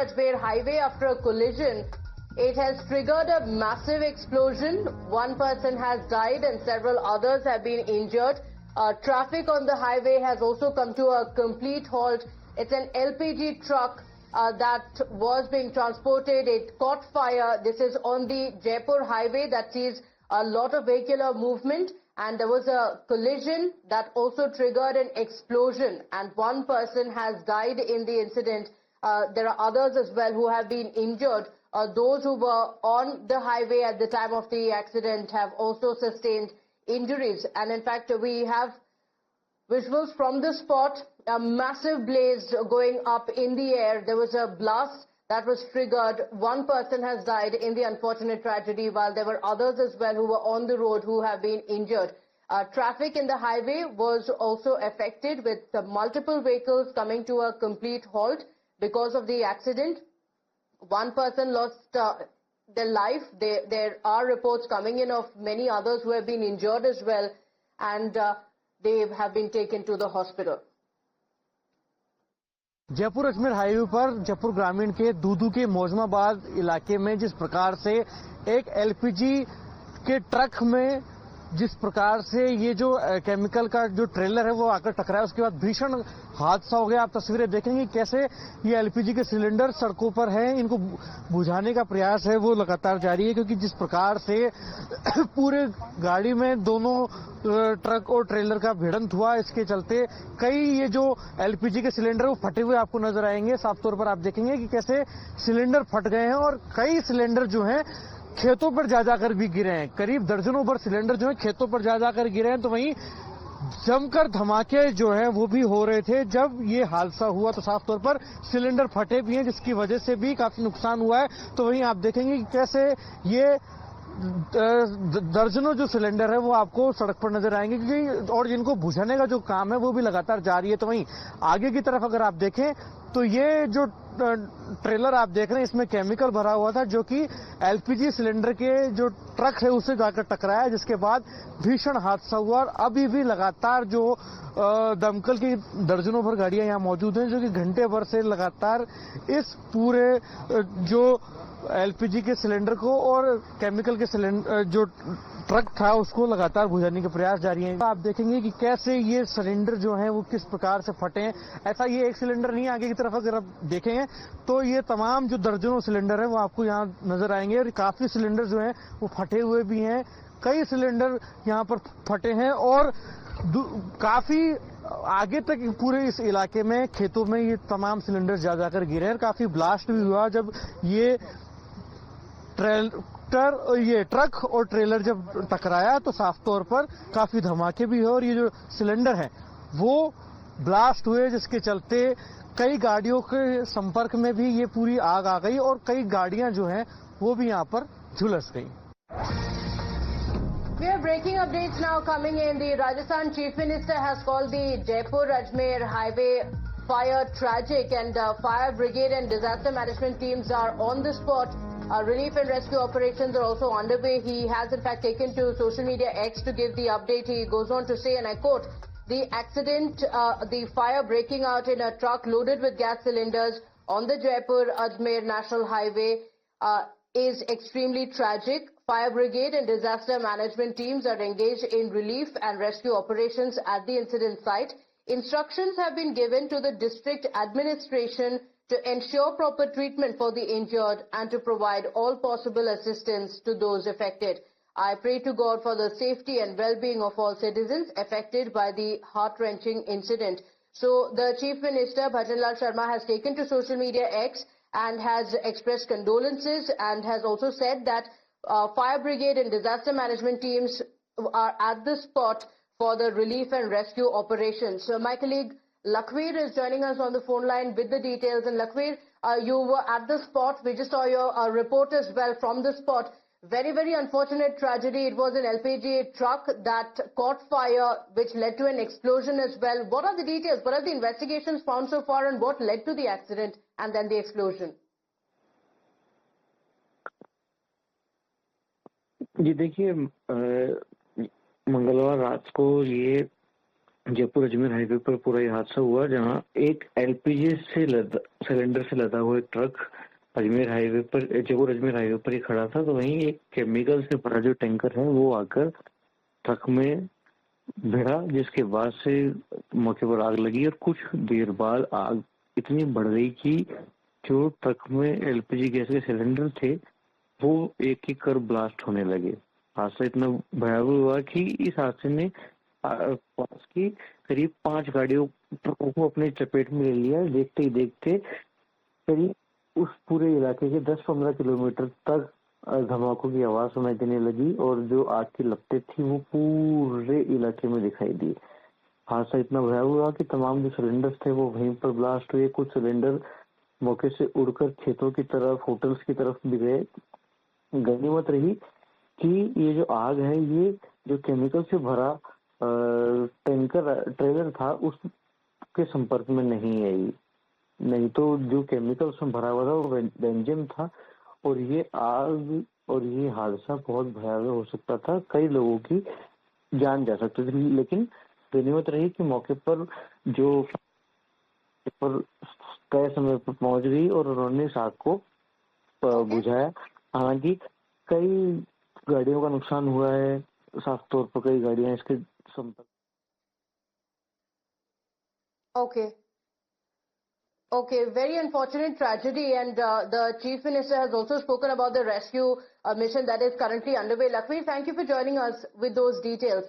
Jaipur-Ajmer highway after a collision. It has triggered a massive explosion. One person has died and several others have been injured. Traffic on the highway has also come to a complete halt. It's an LPG truck that was being transported. It caught fire. This is on the Jaipur highway that sees a lot of vehicular movement, and there was a collision that also triggered an explosion, and one person has died in the incident. There are others as well who have been injured. Those who were on the highway at the time of the accident have also sustained injuries. And in fact, we have visuals from the spot, a massive blaze going up in the air. There was a blast that was triggered. One person has died in the unfortunate tragedy, while there were others as well who were on the road who have been injured. Traffic in the highway was also affected, with multiple vehicles coming to a complete halt because of the accident. One person lost their life. There are reports coming in of many others who have been injured as well, and they have been taken to the hospital. Jaipur Ajmer highway पर जयपुर ग्रामीण के दूदू के मौजमाबाद इलाके में जिस प्रकार से एक एलपीजी के ट्रक में जिस प्रकार से ये जो केमिकल का जो ट्रेलर है वो आकर टकराया, उसके बाद भीषण हादसा हो गया। आप तस्वीरें देखेंगे कैसे ये एलपीजी के सिलेंडर सड़कों पर हैं, इनको बुझाने का प्रयास है वो लगातार जारी है, क्योंकि जिस प्रकार से पूरे गाड़ी में दोनों ट्रक और ट्रेलर का भिड़ंत हुआ, इसके चलते कई ये जो एलपीजी के सिलेंडर वो फटे हुए आपको नजर आएंगे। साफ तौर पर आप देखेंगे कि कैसे सिलेंडर फट गए हैं और कई सिलेंडर जो हैं खेतों पर जा जाकर भी गिरे हैं। करीब दर्जनों भर सिलेंडर जो है खेतों पर जा जाकर गिरे हैं। तो वहीं जमकर धमाके जो है वो भी हो रहे थे जब ये हादसा हुआ, तो साफ तौर पर सिलेंडर फटे भी हैं, जिसकी वजह से भी काफी नुकसान हुआ है। तो वहीं आप देखेंगे कि कैसे ये दर्जनों जो सिलेंडर है वो आपको सड़क पर नजर आएंगे, क्योंकि और जिनको बुझाने का जो काम है वो भी लगातार जारी है। तो वहीं आगे की तरफ अगर आप देखें तो ये जो ट्रेलर आप देख रहे हैं इसमें केमिकल भरा हुआ था, जो कि एलपीजी सिलेंडर के जो ट्रक है उससे जाकर टकराया, जिसके बाद भीषण हादसा हुआ। और अभी भी लगातार जो दमकल की दर्जनों भर गाड़ियां यहां मौजूद हैं, जो कि घंटे भर से लगातार इस पूरे जो एलपीजी के सिलेंडर को और केमिकल के सिलेंडर जो ट्रक था उसको लगातार बुझाने के प्रयास जारी हैं। आप देखेंगे कि कैसे ये सिलेंडर जो हैं वो किस प्रकार से फटे हैं। ऐसा ये एक सिलेंडर नहीं, आगे की तरफ अगर आप देखेंगे तो ये तमाम जो दर्जनों सिलेंडर है वो आपको यहाँ नजर आएंगे, और काफी सिलेंडर जो हैं वो फटे हुए भी हैं। कई सिलेंडर यहाँ पर फटे हैं और काफी आगे तक पूरे इस इलाके में खेतों में ये तमाम सिलेंडर जा जाकर गिरे हैं। काफी ब्लास्ट भी हुआ जब ये ट्रक और ट्रेलर जब टकराया, तो साफ तौर पर काफी धमाके भी हुए और ये जो सिलेंडर है वो ब्लास्ट हुए, जिसके चलते कई गाड़ियों के संपर्क में भी ये पूरी आग आ गई और कई गाड़ियां जो हैं वो भी यहां पर झुलस गई। We are breaking updates now coming in. The Rajasthan Chief Minister has called the Jaipur-Ajmer highway fire tragic, and fire brigade and disaster management teams are on the spot. Relief and rescue operations are also underway. He has in fact taken to social media X to give the update. He goes on to say, and I quote, "The accident, the fire breaking out in a truck loaded with gas cylinders on the Jaipur-Ajmer National Highway is extremely tragic. Fire brigade and disaster management teams are engaged in relief and rescue operations at the incident site. Instructions have been given to the district administration to ensure proper treatment for the injured and to provide all possible assistance to those affected. I pray to God for the safety and well-being of all citizens affected by the heart-wrenching incident." So the Chief Minister, Bhajanlal Sharma, has taken to social media X and has expressed condolences and has also said that fire brigade and disaster management teams are at the spot for the relief and rescue operations. So my colleague Lakhveer is joining us on the phone line with the details. And Lakhveer, you were at the spot. We just saw your report as well from the spot. Very, very unfortunate tragedy. It was an LPG truck that caught fire, which led to an explosion as well. What are the details? What are the investigations found so far, and what led to the accident and then the explosion? जी देखिए, मंगलवार रात को ये Jaipur Ajmer highway पर पूरा ये हादसा हुआ, जहां एक एलपीजी सिलेंडर से लदा हुआ एक ट्रक जयपुर अजमेर हाईवे पर ही खड़ा था। तो वहीं एक केमिकल से भरा जो टैंकर है वो आकर ट्रक में भिड़ा, जिसके बाद से मौके पर आग लगी और कुछ देर बाद आग इतनी बढ़ गई कि जो ट्रक में एलपीजी गैस के सिलेंडर थे वो एक एक कर ब्लास्ट होने लगे। हादसा इतना भयावह हुआ कि इस हादसे ने पास की करीब 5 गाड़ियों ट्रकों को अपने चपेट में ले लिया। देखते ही देखते करीब उस पूरे इलाके के 10-15 किलोमीटर तक धमाकों की आवाज सुनाई देने लगी और जो आग की लपटें थी वो पूरे इलाके में दिखाई दी। हादसा इतना भयावह हुआ कि तमाम जो सिलेंडर्स थे वो वहीं पर ब्लास्ट हुए। कुछ सिलेंडर मौके से उड़कर खेतों की तरफ, होटल्स की तरफ भी गए। गनीमत रही कि ये जो आग है ये जो केमिकल से भरा ट्रेलर था उसके संपर्क में नहीं आई, नहीं तो जो केमिकल उसमें भरा हुआ था वो बेंजीन था और ये आग और ये हादसा बहुत भयावह हो सकता था, कई लोगों की जान जा सकती थी। लेकिन गनीमत रही कि मौके पर जो तय समय पर पहुंच गई और उन्होंने इस आग को बुझाया। हालांकि कई गाड़ियों का नुकसान हुआ है, साफ तौर पर कई गाड़ियां इसके संपर्क। Okay, very unfortunate tragedy, and the Chief Minister has also spoken about the rescue mission that is currently underway. Lakhvi, thank you for joining us with those details.